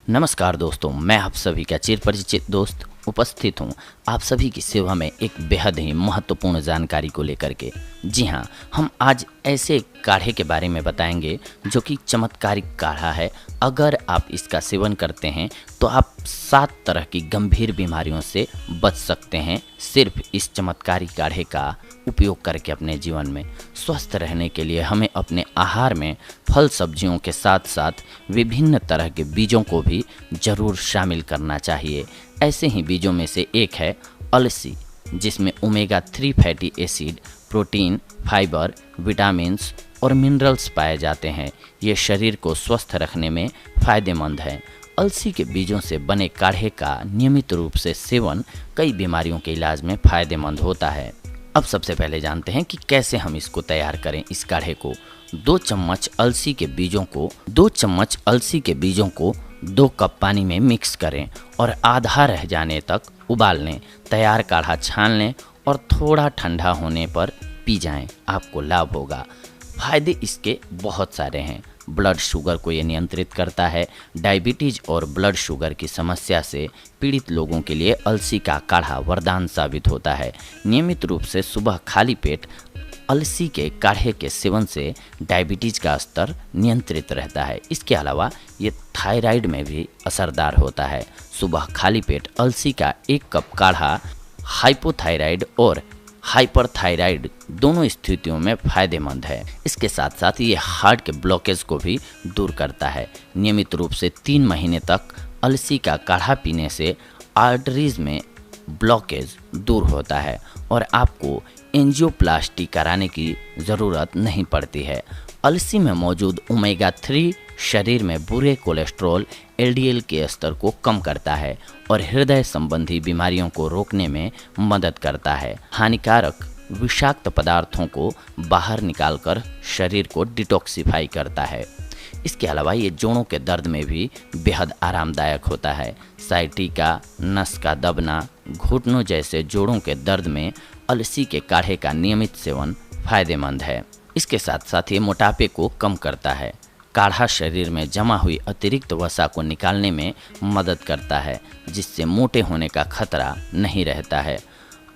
नमस्कार दोस्तों, मैं आप सभी का चिर परिचित दोस्त उपस्थित हूँ आप सभी की सेवा में एक बेहद ही महत्वपूर्ण जानकारी को लेकर के। जी हाँ, हम आज ऐसे काढ़े के बारे में बताएंगे जो कि चमत्कारिक काढ़ा है। अगर आप इसका सेवन करते हैं तो आप 7 तरह की गंभीर बीमारियों से बच सकते हैं, सिर्फ इस चमत्कारी काढ़े का उपयोग करके। अपने जीवन में स्वस्थ रहने के लिए हमें अपने आहार में फल सब्जियों के साथ साथ विभिन्न तरह के बीजों को भी जरूर शामिल करना चाहिए। ऐसे ही बीजों में से एक है अलसी, जिसमें omega 3 fatty acid, protein, fibre, vitamins और मिनरल्स पाए जाते हैं। ये शरीर को स्वस्थ रखने में फ़ायदेमंद है। अलसी के बीजों से बने काढ़े का नियमित रूप से सेवन कई बीमारियों के इलाज में फ़ायदेमंद होता है। अब सबसे पहले जानते हैं कि कैसे हम इसको तैयार करें। इस काढ़े को 2 चम्मच अलसी के बीजों को 2 कप पानी में मिक्स करें और आधा रह जाने तक उबाल लें। तैयार काढ़ा छान लें और थोड़ा ठंडा होने पर पी जाएं। आपको लाभ होगा। फायदे इसके बहुत सारे हैं। ब्लड शुगर को ये नियंत्रित करता है। डायबिटीज और ब्लड शुगर की समस्या से पीड़ित लोगों के लिए अलसी का काढ़ा वरदान साबित होता है। नियमित रूप से सुबह खाली पेट अलसी के काढ़े के सेवन से डायबिटीज का स्तर नियंत्रित रहता है। इसके अलावा ये थायराइड में भी असरदार होता है। सुबह खाली पेट अलसी का 1 कप काढ़ा हाइपोथायराइड और हाइपरथायराइड दोनों स्थितियों में फ़ायदेमंद है। इसके साथ साथ ये हार्ट के ब्लॉकेज को भी दूर करता है। नियमित रूप से 3 महीने तक अलसी का काढ़ा पीने से आर्टरीज में ब्लॉकेज दूर होता है और आपको एंजियोप्लास्टी कराने की ज़रूरत नहीं पड़ती है। अलसी में मौजूद ओमेगा 3 शरीर में बुरे कोलेस्ट्रॉल LDL के स्तर को कम करता है और हृदय संबंधी बीमारियों को रोकने में मदद करता है। हानिकारक विषाक्त पदार्थों को बाहर निकालकर शरीर को डिटॉक्सिफाई करता है। इसके अलावा ये जोड़ों के दर्द में भी बेहद आरामदायक होता है। साइटिका, नस का दबना, घुटनों जैसे जोड़ों के दर्द में अलसी के काढ़े का नियमित सेवन फायदेमंद है। इसके साथ साथ ये मोटापे को कम करता है। काढ़ा शरीर में जमा हुई अतिरिक्त वसा को निकालने में मदद करता है, जिससे मोटे होने का खतरा नहीं रहता है।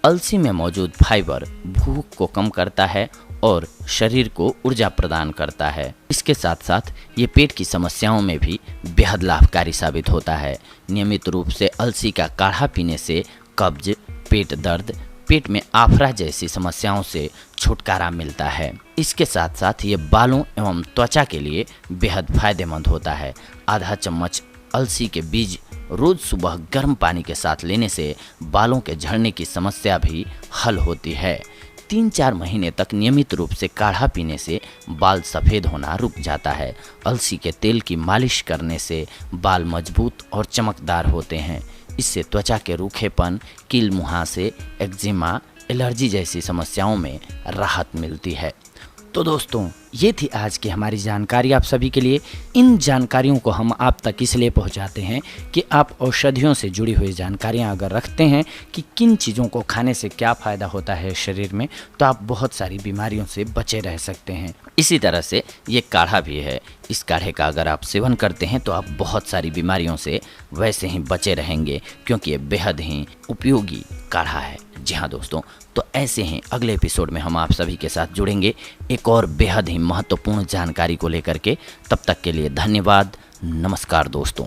अलसी में मौजूद फाइबर भूख को कम करता है और शरीर को ऊर्जा प्रदान करता है। इसके साथ साथ ये पेट की समस्याओं में भी बेहद लाभकारी साबित होता है। नियमित रूप से अलसी का काढ़ा पीने से कब्ज, पेट दर्द, पेट में आफरा जैसी समस्याओं से छुटकारा मिलता है। इसके साथ साथ ये बालों एवं त्वचा के लिए बेहद फायदेमंद होता है। आधा चम्मच अलसी के बीज रोज सुबह गर्म पानी के साथ लेने से बालों के झड़ने की समस्या भी हल होती है। 3-4 महीने तक नियमित रूप से काढ़ा पीने से बाल सफ़ेद होना रुक जाता है। अलसी के तेल की मालिश करने से बाल मजबूत और चमकदार होते हैं। इससे त्वचा के रूखेपन, कील मुहासे, एक्जिमा, एलर्जी जैसी समस्याओं में राहत मिलती है। तो दोस्तों, ये थी आज की हमारी जानकारी आप सभी के लिए। इन जानकारियों को हम आप तक इसलिए पहुंचाते हैं कि आप औषधियों से जुड़ी हुई जानकारियां अगर रखते हैं कि किन चीज़ों को खाने से क्या फ़ायदा होता है शरीर में, तो आप बहुत सारी बीमारियों से बचे रह सकते हैं। इसी तरह से ये काढ़ा भी है। इस काढ़े का अगर आप सेवन करते हैं तो आप बहुत सारी बीमारियों से वैसे ही बचे रहेंगे, क्योंकि ये बेहद ही उपयोगी काढ़ा है। जी हाँ दोस्तों, तो ऐसे ही अगले एपिसोड में हम आप सभी के साथ जुड़ेंगे एक और बेहद ही महत्वपूर्ण जानकारी को लेकर के। तब तक के लिए धन्यवाद। नमस्कार दोस्तों।